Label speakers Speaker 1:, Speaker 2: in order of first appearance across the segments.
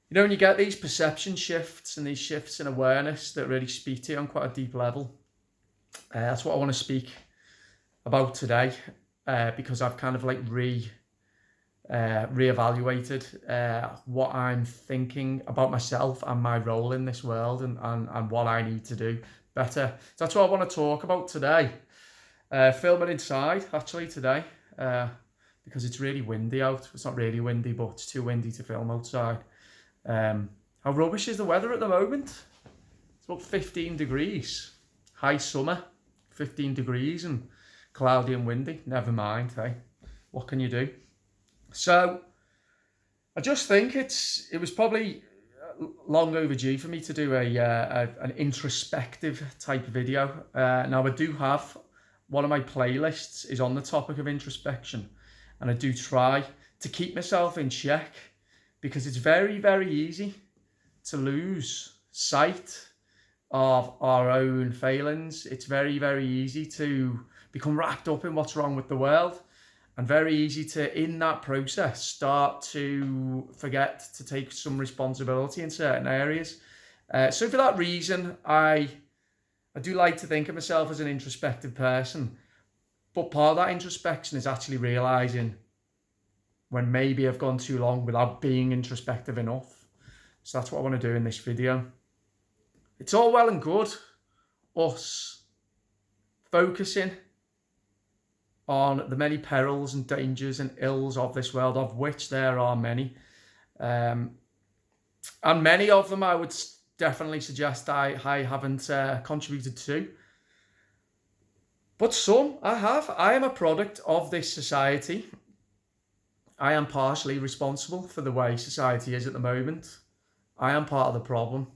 Speaker 1: You know, when you get these perception shifts and these shifts in awareness that really speak to you on quite a deep level, that's what I want to speak about today, because I've kind of like reevaluated what I'm thinking about myself and my role in this world, and what I need to do better. So that's what I want to talk about today. Filming inside actually today, because it's really windy out. It's not really windy, but it's too windy to film outside. How rubbish is the weather at the moment? It's about 15 degrees. High summer, 15 degrees and cloudy and windy. Never mind, hey. What can you do? So I just think it was probably long overdue for me to do an introspective type video. Now I do have one of my playlists is on the topic of introspection, and I do try to keep myself in check, because it's very, very easy to lose sight of our own failings. It's very, very easy to become wrapped up in what's wrong with the world, and very easy to, in that process, start to forget to take some responsibility in certain areas. So for that reason, I do like to think of myself as an introspective person, but part of that introspection is actually realizing when maybe I've gone too long without being introspective enough. So that's what I want to do in this video. It's all well and good us focusing on the many perils and dangers and ills of this world, of which there are many. And many of them I would definitely suggest I haven't contributed to. But some I have. I am a product of this society. I am partially responsible for the way society is at the moment. I am part of the problem.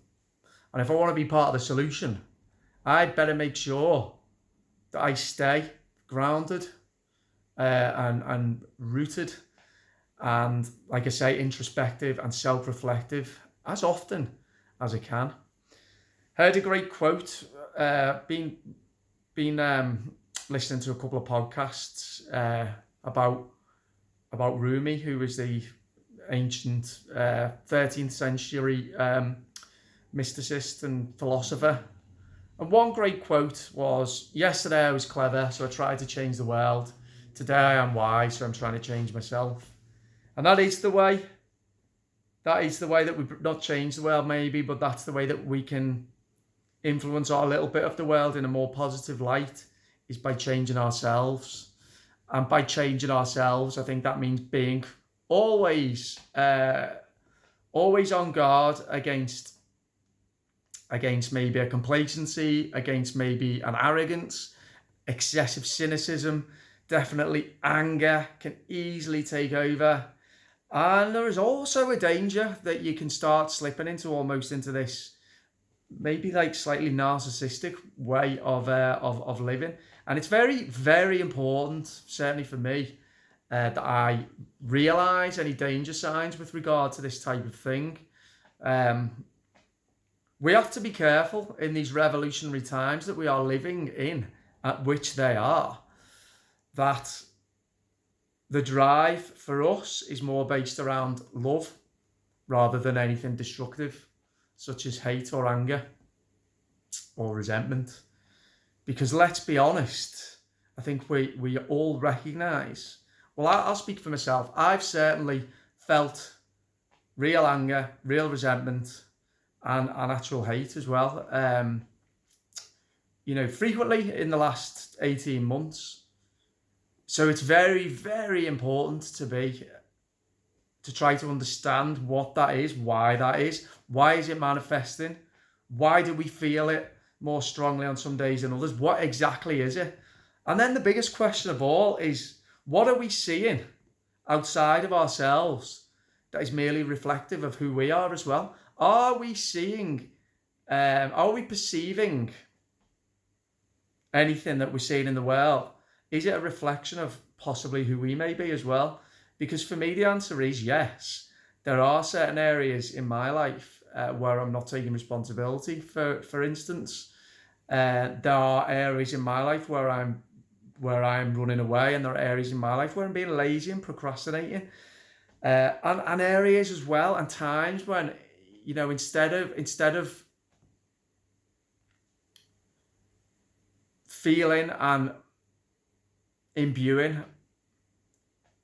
Speaker 1: And if I want to be part of the solution, I'd better make sure that I stay grounded and rooted, and, like I say, introspective and self-reflective as often as I can. Heard a great quote, been listening to a couple of podcasts about Rumi, who was the ancient 13th century mysticist and philosopher. And one great quote was, "Yesterday I was clever, so I tried to change the world. Today I am wise, so I'm trying to change myself." And that is the way. That is the way that we not change the world maybe, but that's the way that we can influence our little bit of the world in a more positive light, is by changing ourselves. And by changing ourselves, I think that means being always on guard against maybe a complacency, against maybe an arrogance, excessive cynicism. Definitely anger can easily take over. And there is also a danger that you can start slipping into this maybe like slightly narcissistic way of living. And it's very, very important, certainly for me, that I realise any danger signs with regard to this type of thing. We have to be careful in these revolutionary times that we are living in, at which they are, that the drive for us is more based around love rather than anything destructive, such as hate or anger or resentment. Because let's be honest, I think we all recognise, well, I'll speak for myself, I've certainly felt real anger, real resentment, and actual hate as well. Frequently in the last 18 months. So it's very, very important to try to understand what that is, why is it manifesting, why do we feel it more strongly on some days than others, what exactly is it? And then the biggest question of all is, what are we seeing outside of ourselves that is merely reflective of who we are as well? Are we perceiving anything that we're seeing in the world? Is it a reflection of possibly who we may be as well? Because for me, the answer is yes. There are certain areas in my life where I'm not taking responsibility. For instance, there are areas in my life where I'm running away, and there are areas in my life where I'm being lazy and procrastinating. And areas as well, and times when, you know, instead of feeling and imbuing,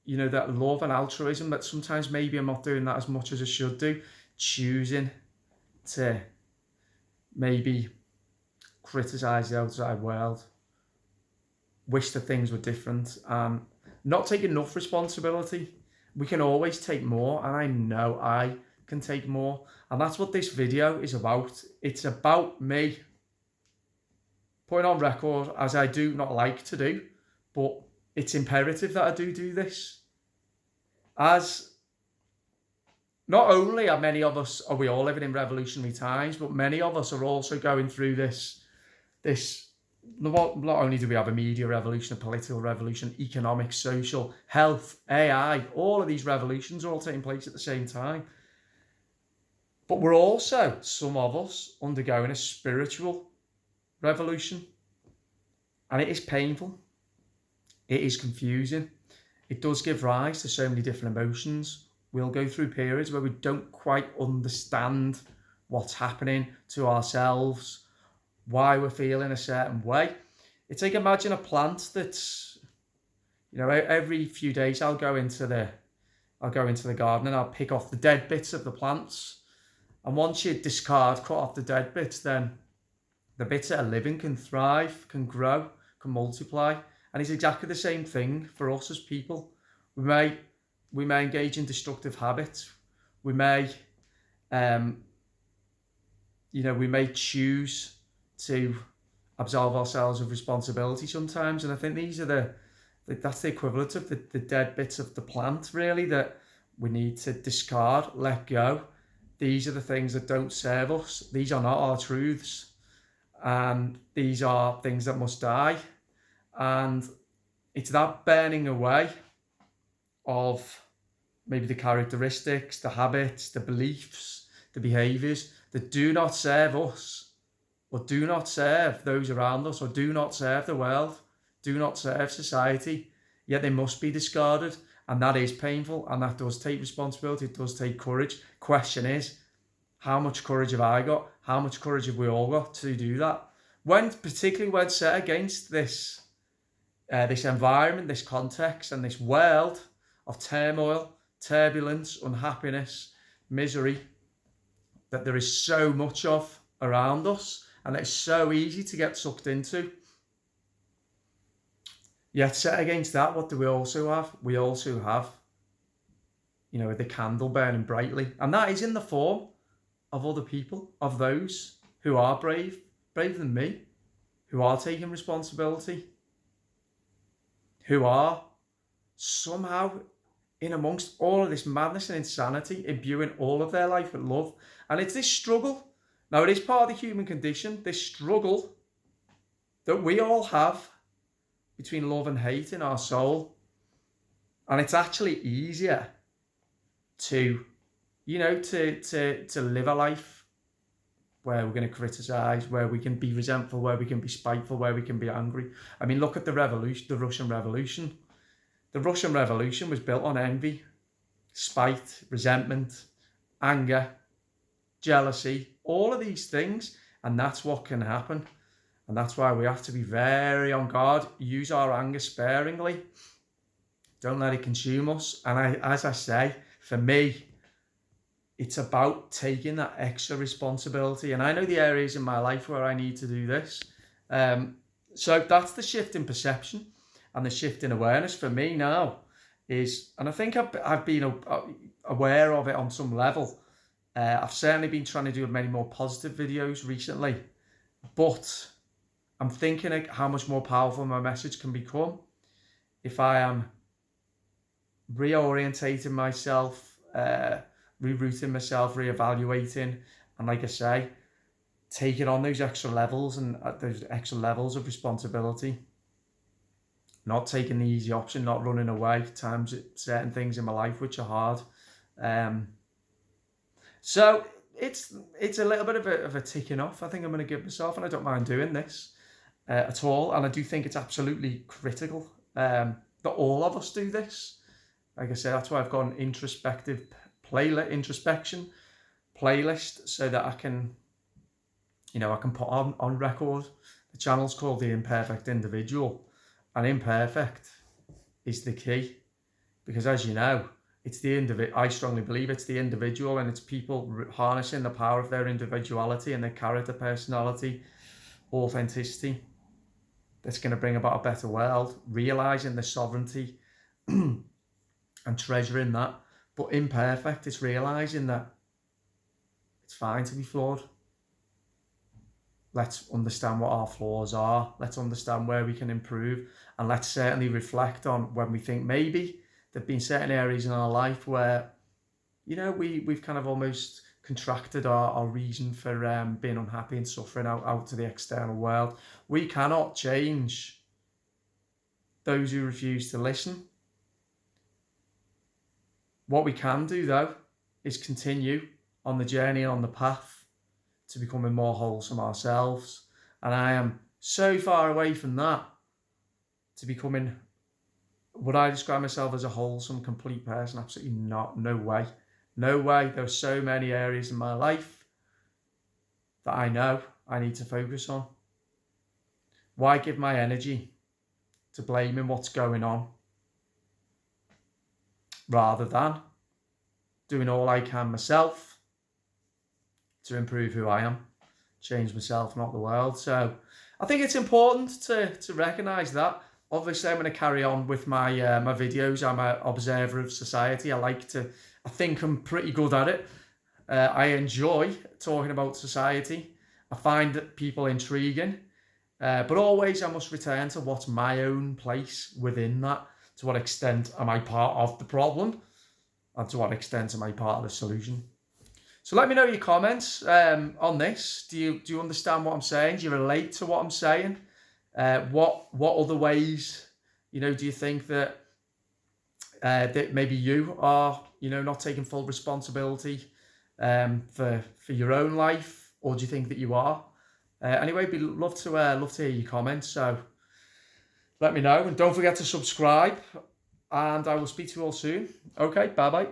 Speaker 1: you know, that love and altruism, that sometimes maybe I'm not doing that as much as I should do, choosing to maybe criticize the outside world, wish that things were different, and not take enough responsibility. We can always take more, and I know I can take more, and that's what this video is about. It's about me putting on record, as I do not like to do, but it's imperative that I do this. As not only are many of us, are we all living in revolutionary times, but many of us are also going through this, not only do we have a media revolution, a political revolution, economic, social, health, AI, all of these revolutions are all taking place at the same time. But we're also, some of us, undergoing a spiritual revolution. And it is painful. It is confusing. It does give rise to so many different emotions. We'll go through periods where we don't quite understand what's happening to ourselves, why we're feeling a certain way. It's like, imagine a plant that's, you know, every few days I'll go into the garden and I'll pick off the dead bits of the plants. And once you cut off the dead bits, then the bits that are living can thrive, can grow, can multiply. And it's exactly the same thing for us as people. We may engage in destructive habits. We may, we may choose to absolve ourselves of responsibility sometimes. And I think that's the equivalent of the dead bits of the plant, really, that we need to discard, let go. These are the things that don't serve us. These are not our truths. And these are things that must die. And it's that burning away of maybe the characteristics, the habits, the beliefs, the behaviours that do not serve us, or do not serve those around us, or do not serve the world, do not serve society, yet they must be discarded. And that is painful, and that does take responsibility, it does take courage. Question is, how much courage have I got? How much courage have we all got to do that? Particularly when set against this environment, this context, and this world of turmoil, turbulence, unhappiness, misery, that there is so much of around us, and it's so easy to get sucked into. Yet set against that, what do we also have? We also have, you know, the candle burning brightly, and that is in the form of other people, of those who are braver than me, who are taking responsibility, who are somehow in amongst all of this madness and insanity, imbuing all of their life with love. And it's this struggle. Now, it is part of the human condition, this struggle that we all have between love and hate in our soul. And it's actually easier to, you know, to live a life where we're going to criticize, where we can be resentful, where we can be spiteful, where we can be angry. I mean, look at the revolution, the Russian Revolution. The Russian Revolution was built on envy, spite, resentment, anger, jealousy, all of these things. And that's what can happen. And that's why we have to be very on guard, use our anger sparingly. Don't let it consume us. And as I say, for me, it's about taking that extra responsibility. And I know the areas in my life where I need to do this. So that's the shift in perception and the shift in awareness for me now is, and I think I've been aware of it on some level. I've certainly been trying to do many more positive videos recently, but I'm thinking how much more powerful my message can become if I am reorientating myself, rerouting myself, reevaluating, and like I say, taking on those extra levels and those extra levels of responsibility. Not taking the easy option, not running away. Times certain things in my life which are hard. So it's a little bit of a ticking off. I think I'm going to give myself, and I don't mind doing this at all. And I do think it's absolutely critical that all of us do this. Like I said, that's why I've got an introspection playlist, so that I can, I can put on record. The channel's called the Imperfect Individual, and imperfect is the key, because as you know, it's the I strongly believe it's the individual, and it's people harnessing the power of their individuality and their character, personality, authenticity that's going to bring about a better world, realizing the sovereignty and treasuring that. But imperfect is realizing that it's fine to be flawed. Let's understand what our flaws are. Let's understand where we can improve. And let's certainly reflect on when we think maybe there've been certain areas in our life where, we've kind of almost contracted our reason for being unhappy and suffering out to the external world. We cannot change those who refuse to listen. What we can do, though, is continue on the journey and on the path to becoming more wholesome ourselves. And I am so far away from that to becoming, would I describe myself as a wholesome, complete person? Absolutely not. No way. No way. There are so many areas in my life that I know I need to focus on. Why give my energy to blaming what's going on, rather than doing all I can myself to improve who I am, change myself, not the world? So I think it's important to recognise that. Obviously, I'm going to carry on with my my videos. I'm an observer of society. I think I'm pretty good at it. I enjoy talking about society. I find people intriguing. But always I must return to what's my own place within that. To what extent am I part of the problem? And to what extent am I part of the solution? So let me know your comments on this. Do you understand what I'm saying? Do you relate to what I'm saying? What other ways, do you think that that maybe you are, not taking full responsibility for your own life, or do you think that you are? Anyway, love to hear your comments. So let me know, and don't forget to subscribe. And I will speak to you all soon. Okay, bye bye.